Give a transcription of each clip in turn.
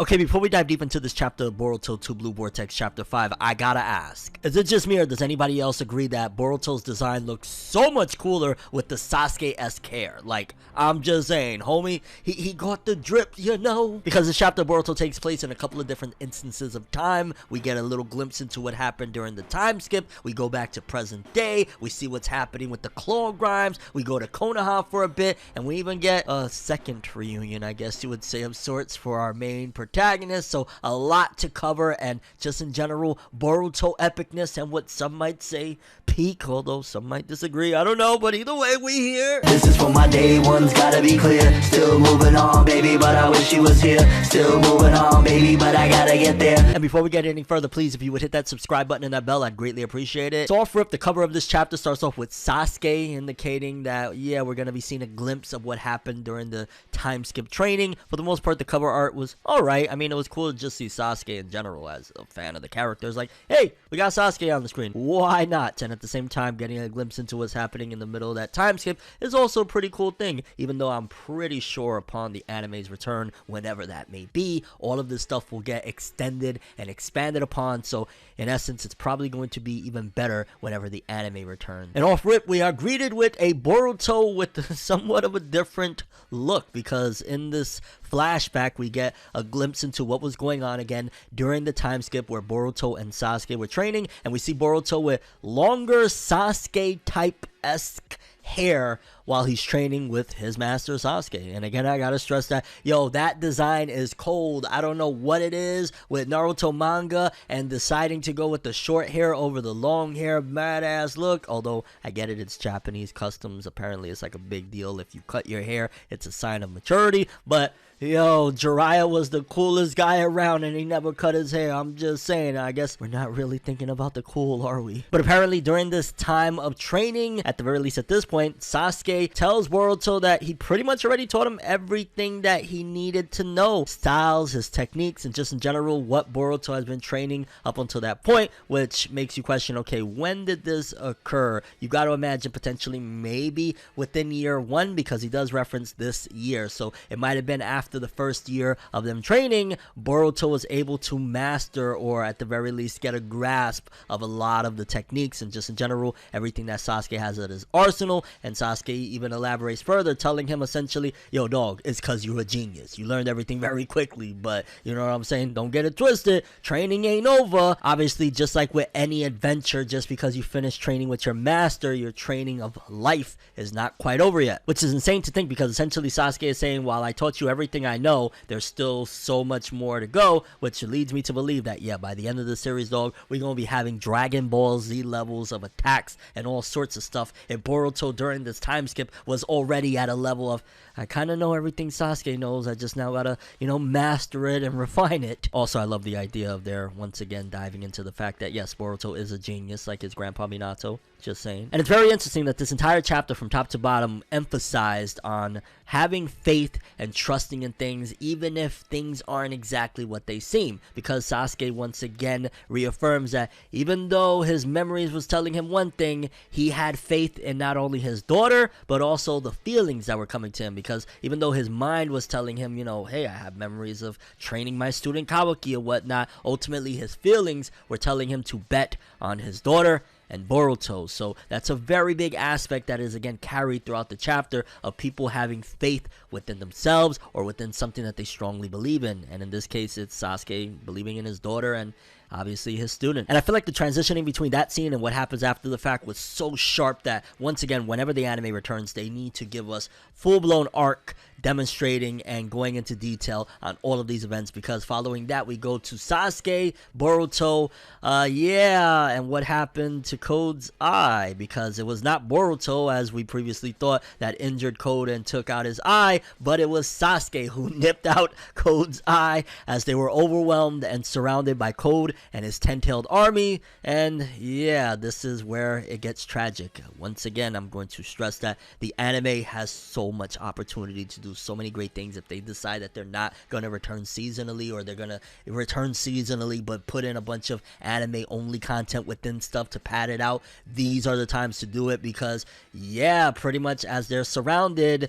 Okay, before we dive deep into this chapter of Boruto 2 Blue Vortex Chapter 5, I gotta ask, is it just me or does anybody else agree that Boruto's design looks so much cooler with the Sasuke-esque hair? Like, I'm just saying, homie, he got the drip, you know? Because this chapter of Boruto takes place in a couple of different instances of time. We get a little glimpse into what happened during the time skip. We go back to present day. We see what's happening with the claw grimes. We go to Konoha for a bit, and we even get a second reunion, I guess you would say, of sorts for our main protagonist. So a lot to cover, and just in general Boruto epicness and what some might say peak, although some might disagree. I don't know, but either way, we here. This is for my day ones, gotta be clear. Still moving on, baby, but I wish she was here. Still moving on, baby, but I gotta get there. And before we get any further, please, if you would hit that subscribe button and that bell, I'd greatly appreciate it. So off rip, the cover of this chapter starts off with Sasuke indicating that, yeah, we're gonna be seeing a glimpse of what happened during the time skip training. For the most part, the cover art was alright. I mean, it was cool to just see Sasuke in general as a fan of the characters. Like, hey, we got Sasuke on the screen. Why not? And at the same time, getting a glimpse into what's happening in the middle of that time skip is also a pretty cool thing, even though I'm pretty sure upon the anime's return, whenever that may be, all of this stuff will get extended and expanded upon. So in essence, it's probably going to be even better whenever the anime returns. And off rip, we are greeted with a Boruto with somewhat of a different look, because in this flashback we get a glimpse into what was going on again during the time skip where Boruto and Sasuke were training, and we see Boruto with longer Sasuke type-esque hair while he's training with his master Sasuke. And again, I gotta stress that, yo, that design is cold. I don't know what it is with Naruto manga and deciding to go with the short hair over the long hair, badass look. Although I get it, it's Japanese customs. Apparently it's like a big deal. If you cut your hair, it's a sign of maturity. But yo, Jiraiya was the coolest guy around and he never cut his hair. I'm just saying, I guess we're not really thinking about the cool, are we? But apparently during this time of training, at the very least at this point, Sasuke tells Boruto that he pretty much already taught him everything that he needed to know. Styles, his techniques, and just in general what Boruto has been training up until that point, which makes you question, okay, when did this occur? You got to imagine potentially maybe within year 1, because he does reference this year. So it might have been after the first year of them training, Boruto was able to master, or at the very least get a grasp of a lot of the techniques and just in general everything that Sasuke has at his arsenal. And Sasuke even elaborates further, telling him essentially, yo dog, it's cause you're a genius, you learned everything very quickly, but you know what I'm saying, don't get it twisted, training ain't over. Obviously, just like with any adventure, just because you finish training with your master, your training of life is not quite over yet, which is insane to think, because essentially Sasuke is saying, while I taught you everything I know, there's still so much more to go, which leads me to believe that, yeah, by the end of the series, dog, we're gonna be having Dragon Ball Z levels of attacks and all sorts of stuff. If Boruto during this time skip was already at a level of, I kind of know everything Sasuke knows, I just now gotta, you know, master it and refine it. Also, I love the idea of there once again diving into the fact that yes, Boruto is a genius like his grandpa Minato, just saying. And it's very interesting that this entire chapter from top to bottom emphasized on having faith and trusting in things even if things aren't exactly what they seem, because Sasuke once again reaffirms that even though his memories was telling him one thing, he had faith in not only his daughter but also the feelings that were coming to him, because even though his mind was telling him, you know, hey, I have memories of training my student Kawaki or whatnot, ultimately his feelings were telling him to bet on his daughter and Boruto. So that's a very big aspect that is again carried throughout the chapter, of people having faith within themselves or within something that they strongly believe in. And in this case, it's Sasuke believing in his daughter and obviously his student. And I feel like the transitioning between that scene and what happens after the fact was so sharp that once again, whenever the anime returns, they need to give us full-blown arc demonstrating and going into detail on all of these events, because following that we go to Sasuke, Boruto, and what happened to Code's eye, because it was not Boruto as we previously thought that injured Code and took out his eye, but it was Sasuke who nipped out Code's eye as they were overwhelmed and surrounded by Code and his 10-tailed army. And yeah, this is where it gets tragic. Once again, I'm going to stress that the anime has so much opportunity to do so many great things. If they decide that they're not going to return seasonally, or they're going to return seasonally but put in a bunch of anime only content within stuff to pad it out, these are the times to do it, because yeah, pretty much as they're surrounded,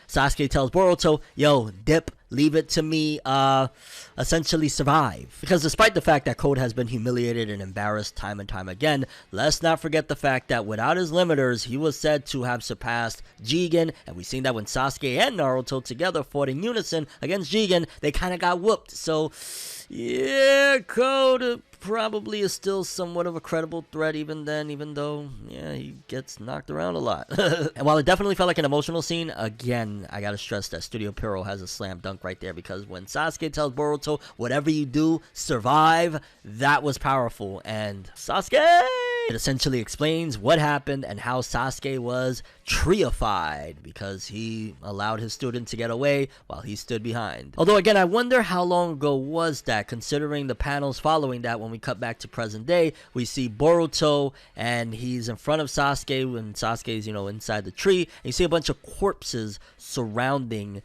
Sasuke tells Boruto, yo, dip leave it to me, essentially survive. Because despite the fact that Code has been humiliated and embarrassed time and time again, let's not forget the fact that without his limiters, he was said to have surpassed Jigen, and we've seen that when Sasuke and Naruto together fought in unison against Jigen, they kind of got whooped. So, yeah, Code probably is still somewhat of a credible threat even then, even though, yeah, he gets knocked around a lot. And while it definitely felt like an emotional scene, again, I gotta stress that Studio Pierrot has a slam dunk right there, because when Sasuke tells Boruto, whatever you do, survive, that was powerful. And Sasuke! It essentially explains what happened and how Sasuke was treeified because he allowed his student to get away while he stood behind. Although again, I wonder how long ago was that, considering the panels following that. When we cut back to present day, we see Boruto and he's in front of Sasuke when Sasuke's, inside the tree, and you see a bunch of corpses surrounding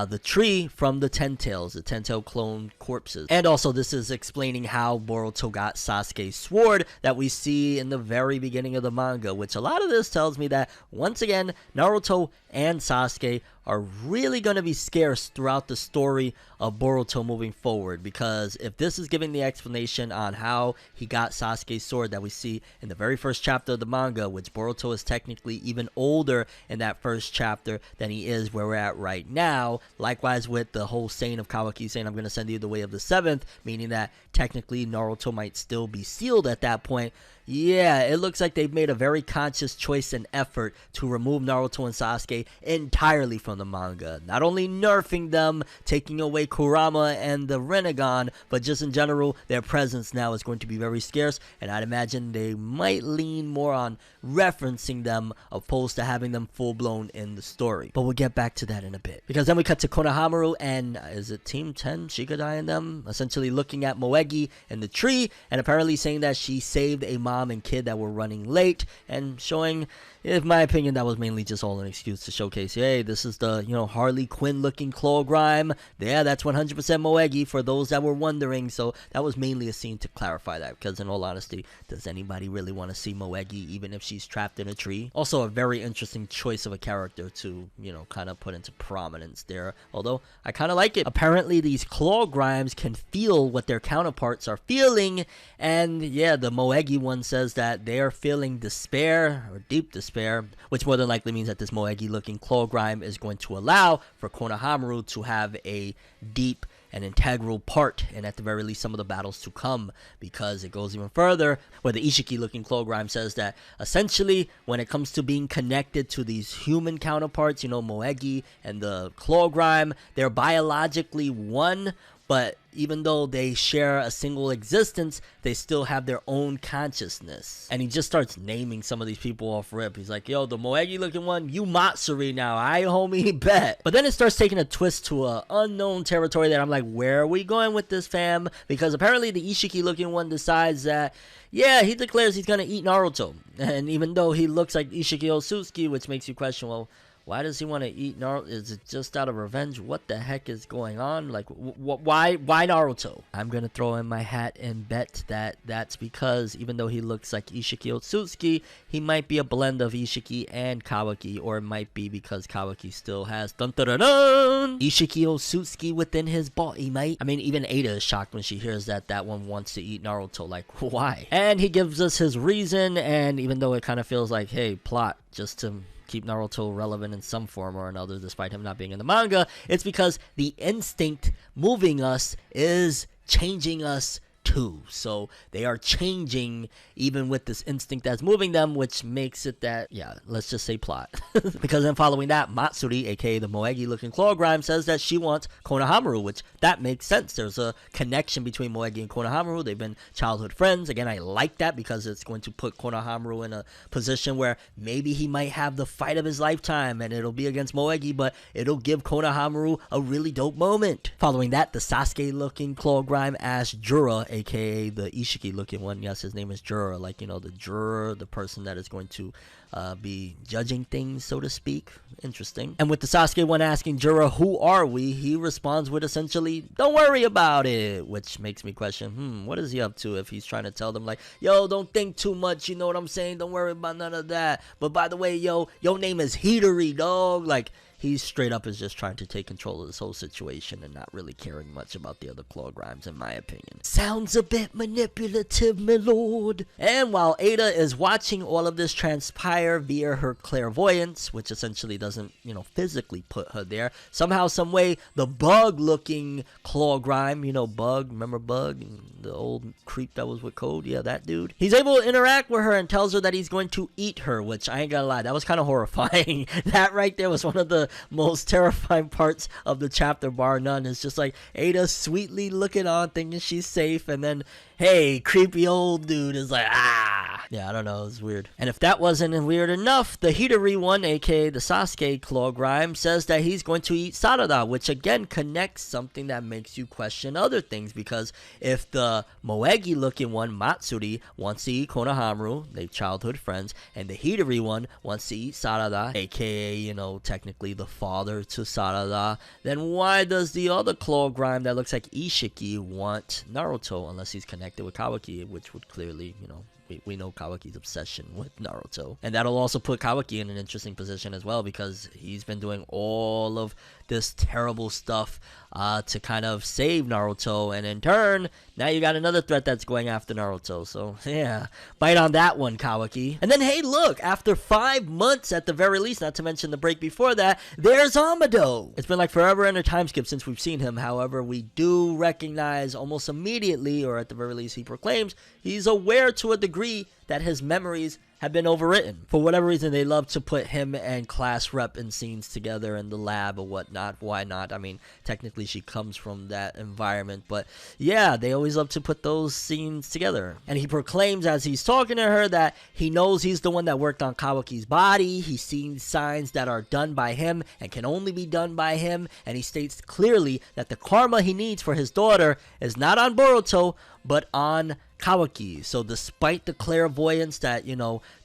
the tree from the Ten Tails, the Ten Tail clone corpses. And also this is explaining how Boruto got Sasuke's sword that we see in the very beginning of the manga, which a lot of this tells me that once again Naruto and Sasuke are really going to be scarce throughout the story of Boruto moving forward, because if this is giving the explanation on how he got Sasuke's sword that we see in the very first chapter of the manga, which Boruto is technically even older in that first chapter than he is where we're at right now. Likewise with the whole saying of Kawaki saying, I'm going to send you the way of the seventh, meaning that technically Naruto might still be sealed at that point. Yeah, it looks like they've made a very conscious choice and effort to remove Naruto and Sasuke entirely from the manga. Not only nerfing them, taking away Kurama and the Rinnegan, but just in general, their presence now is going to be very scarce, and I'd imagine they might lean more on referencing them opposed to having them full-blown in the story. But we'll get back to that in a bit. Because then we cut to Konohamaru and, is it Team 10, Shikadai and them, essentially looking at Moegi in the tree, and apparently saying that she saved a mom and kid that were running late, and showing, in my opinion, that was mainly just all an excuse to showcase, hey, this is the, Harley Quinn looking claw grime. Yeah, that's 100% Moegi for those that were wondering. So that was mainly a scene to clarify that, because in all honesty, does anybody really want to see Moegi even if she's trapped in a tree? Also a very interesting choice of a character to, kind of put into prominence there, although I kind of like it. Apparently these claw grimes can feel what their counterparts are feeling, and yeah, the Moegi one says that they are feeling despair or deep despair, which more than likely means that this Moegi looking claw grime is going to allow for Konohamaru to have a deep and integral part in, at the very least, some of the battles to come, because it goes even further where the Ishiki looking claw grime says that essentially when it comes to being connected to these human counterparts, Moegi and the claw grime, they're biologically one, but even though they share a single existence, they still have their own consciousness. And he just starts naming some of these people off rip. He's like, yo, the Moegi looking one, you Matsuri now, I homie, bet. But then it starts taking a twist to a unknown territory that I'm like, where are we going with this, fam? Because apparently the Ishiki looking one decides that, yeah, he declares he's gonna eat Naruto. And even though he looks like Ishiki Otsutsuki, which makes you question, well, why does he want to eat Naruto? Is it just out of revenge? What the heck is going on? Like, why Naruto? I'm going to throw in my hat and bet that that's because even though he looks like Ishiki Otsutsuki, he might be a blend of Ishiki and Kawaki, or it might be because Kawaki still has Ishiki Otsutsuki within his body, mate. I mean, even Ada is shocked when she hears that that one wants to eat Naruto. Like, why? And he gives us his reason, and even though it kind of feels like, hey, plot, just to keep Naruto relevant in some form or another despite him not being in the manga, it's because the instinct moving us is changing us too. So they are changing even with this instinct that's moving them, which makes it that, yeah, let's just say plot. Because then following that, Matsuri, aka the Moegi looking claw grime, says that she wants Konohamaru, which that makes sense. There's a connection between Moegi and Konohamaru. They've been childhood friends. Again, I like that because it's going to put Konohamaru in a position where maybe he might have the fight of his lifetime and it'll be against Moegi, but it'll give Konohamaru a really dope moment. Following that, the Sasuke looking claw grime asks Jura, aka the Ishiki looking one, yes, his name is Jura, like, the juror, the person that is going to be judging things, so to speak. Interesting. And with the Sasuke one asking Jura, who are we, he responds with essentially, don't worry about it, which makes me question, what is he up to if he's trying to tell them like, yo, don't think too much, you know what I'm saying, don't worry about none of that, but by the way, yo, your name is Hitari, dog. Like, he straight up is just trying to take control of this whole situation and not really caring much about the other claw grimes, in my opinion. Sounds a bit manipulative, my lord. And while Ada is watching all of this transpire via her clairvoyance, which essentially doesn't, physically put her there, somehow, some way, the bug-looking claw grime, Bug, remember Bug, the old creep that was with Code? Yeah, that dude. He's able to interact with her and tells her that he's going to eat her, which I ain't gonna lie, that was kind of horrifying. That right there was one of the most terrifying parts of the chapter, bar none. It's just like Ada sweetly looking on, thinking she's safe, and then, hey, creepy old dude is like, ah. Yeah, I don't know, it's weird. And if that wasn't weird enough, the Hidari one, aka the Sasuke claw grime, says that he's going to eat Sarada, which again connects something that makes you question other things, because if the Moegi looking one, Matsuri, wants to eat Konohamaru, they're childhood friends, and the Hidari one wants to eat Sarada, aka, technically the father to Sarada, then why does the other claw grime that looks like Ishiki want Naruto, unless he's connected with Kawaki, which would clearly, we know Kawaki's obsession with Naruto. And that'll also put Kawaki in an interesting position as well, because he's been doing all of this terrible stuff to kind of save Naruto, and in turn, now you got another threat that's going after Naruto. So yeah, bite on that one, Kawaki. And then, hey, look, after 5 months at the very least, not to mention the break before that, there's Amado. It's been like forever and a time skip since we've seen him. However, we do recognize almost immediately, or at the very least he proclaims, he's aware to a degree that his memories have been overwritten. For whatever reason, they love to put him and class rep in scenes together in the lab or whatnot. Why not? I mean, technically she comes from that environment, but yeah, they always love to put those scenes together. And he proclaims as he's talking to her that he knows he's the one that worked on Kawaki's body. He's seen signs that are done by him and can only be done by him, and he states clearly that the karma he needs for his daughter is not on Boruto, but on Kawaki. So despite the clairvoyance that,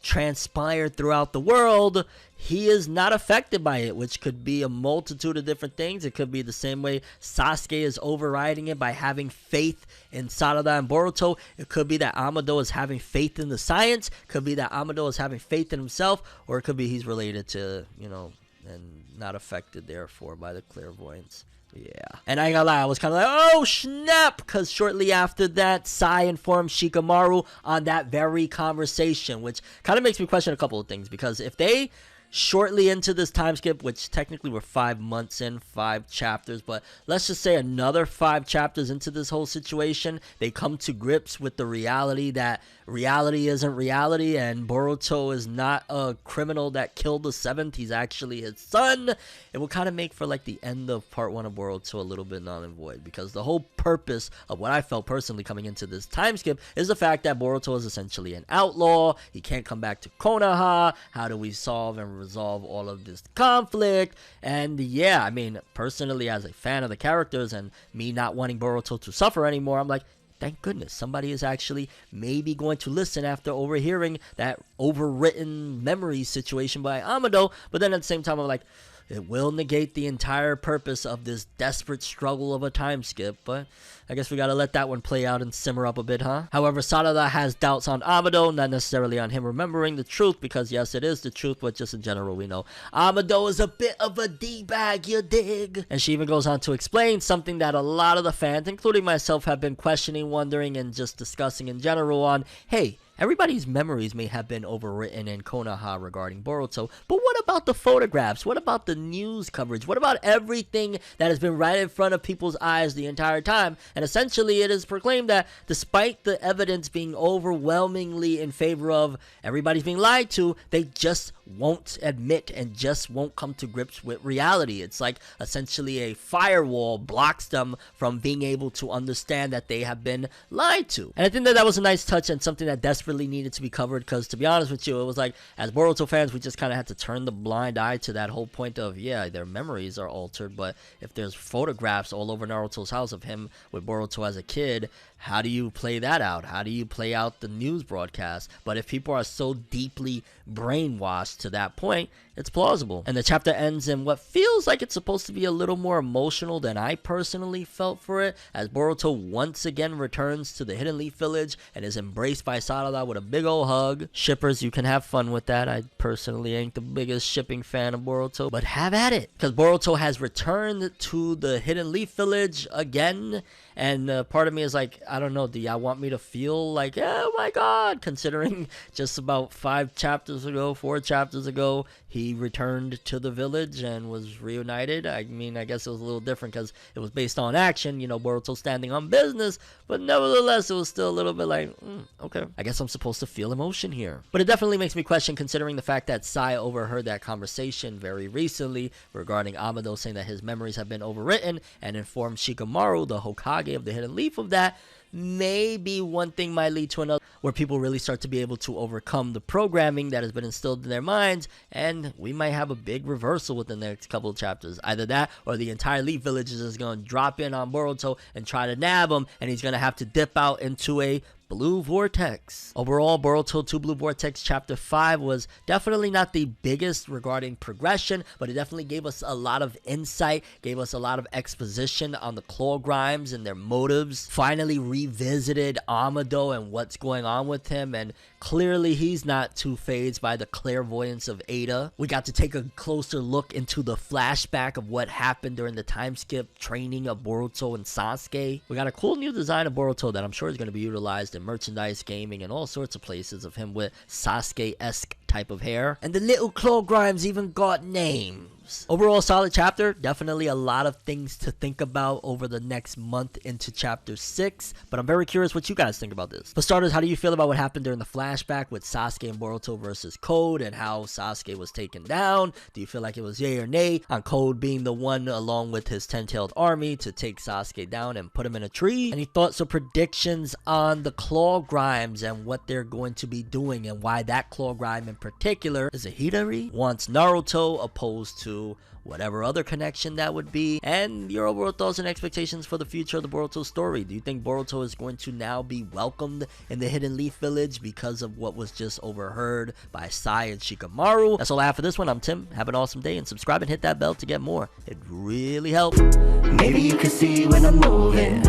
transpired throughout the world, he is not affected by it, which could be a multitude of different things. It could be the same way Sasuke is overriding it by having faith in Sarada and Boruto. It could be that Amado is having faith in the science. It could be that Amado is having faith in himself, or it could be he's related to, and not affected therefore by the clairvoyance. Yeah. And I ain't gonna lie, I was kind of like, oh snap, because shortly after that, Sai informed Shikamaru on that very conversation, which kind of makes me question a couple of things, because if they shortly into this time skip, which technically we're 5 months in, 5 chapters, but let's just say another 5 chapters into this whole situation, they come to grips with the reality that reality isn't reality, and Boruto is not a criminal that killed the 7th, he's actually his son. It will kind of make for like the end of part 1 of Boruto a little bit null and void, because the whole purpose of what I felt personally coming into this time skip is the fact that Boruto is essentially an outlaw. He can't come back to Konoha. How do we solve and resolve all of this conflict? And yeah, I mean, personally, as a fan of the characters and me not wanting Boruto to suffer anymore, I'm like, thank goodness somebody is actually maybe going to listen after overhearing that overwritten memory situation by Amado. But then at the same time, I'm like, it will negate the entire purpose of this desperate struggle of a time skip, but I guess we gotta let that one play out and simmer up a bit, huh? However, Sarada has doubts on Amado, not necessarily on him remembering the truth, because yes, it is the truth, but just in general, we know Amado is a bit of a D-bag, you dig? And she even goes on to explain something that a lot of the fans, including myself, have been questioning, wondering, and just discussing in general on, hey, everybody's memories may have been overwritten in Konoha regarding Boruto, but what about the photographs? What about the news coverage? What about everything that has been right in front of people's eyes the entire time? And essentially, it is proclaimed that despite the evidence being overwhelmingly in favor of everybody's being lied to, they just won't admit and just won't come to grips with reality. It's like essentially a firewall blocks them from being able to understand that they have been lied to. And I think that that was a nice touch and something that desperately needed to be covered, because to be honest with you, it was like, as Boruto fans, we just kind of had to turn the blind eye to that whole point of, yeah, their memories are altered, but if there's photographs all over Naruto's house of him with Boruto as a kid, how do you play that out? How do you play out the news broadcast? But if people are so deeply brainwashed to that point, it's plausible. And the chapter ends in what feels like it's supposed to be a little more emotional than I personally felt for it, as Boruto once again returns to the Hidden Leaf Village and is embraced by Sarada with a big ol' hug. Shippers, you can have fun with that. I personally ain't the biggest shipping fan of Boruto, but have at it, because Boruto has returned to the Hidden Leaf Village again. And part of me is like, I don't know, do y'all want me to feel like, oh my god, considering just about 4 chapters ago, he returned to the village and was reunited? I mean, I guess it was a little different because it was based on action, you know, Boruto standing on business, but nevertheless, it was still a little bit like, okay, I guess I'm supposed to feel emotion here. But it definitely makes me question, considering the fact that Sai overheard that conversation very recently regarding Amado saying that his memories have been overwritten and informed Shikamaru, the Hokage of the Hidden Leaf, of that. Maybe one thing might lead to another, where people really start to be able to overcome the programming that has been instilled in their minds, and we might have a big reversal within the next couple of chapters. Either that, or the entire Leaf Village is just going to drop in on Boruto and try to nab him, and he's going to have to dip out into a Blue Vortex. Overall, Boruto 2 Blue Vortex Chapter 5 was definitely not the biggest regarding progression, but it definitely gave us a lot of insight, gave us a lot of exposition on the Claw Grimes and their motives, finally revisited Amado and what's going on with him, and clearly he's not too fazed by the clairvoyance of Ada. We got to take a closer look into the flashback of what happened during the time skip training of Boruto and Sasuke. We got a cool new design of Boruto that I'm sure is going to be utilized in merchandise, gaming, and all sorts of places, of him with Sasuke-esque type of hair. And the little Claw Grimes even got names. Overall, solid chapter. Definitely a lot of things to think about over the next month into chapter 6, but I'm very curious what you guys think about this. For starters, how do you feel about what happened during the flashback with Sasuke and Boruto versus Code, and how Sasuke was taken down? Do you feel like it was yay or nay on Code being the one, along with his 10-tailed army, to take Sasuke down and put him in a tree? Any thoughts or predictions on the Claw Grimes and what they're going to be doing, and why that Claw Grime in particular is a Hidari wants Naruto, opposed to whatever other connection that would be? And your overall thoughts and expectations for the future of the Boruto story. Do you think Boruto is going to now be welcomed in the Hidden Leaf Village because of what was just overheard by Sai and Shikamaru? That's all I have for this one. I'm Tim. Have an awesome day, and subscribe and hit that bell to get more. It really helps. Maybe you can see when I'm moving.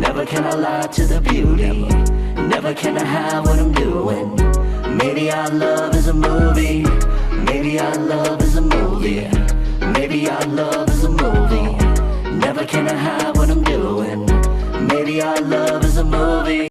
Never can I lie to the beauty. Never can I hide what I'm doing. Maybe our love is a movie. Maybe our love is a movie. Maybe our love is a movie. Never can I hide what I'm doing. Maybe our love is a movie.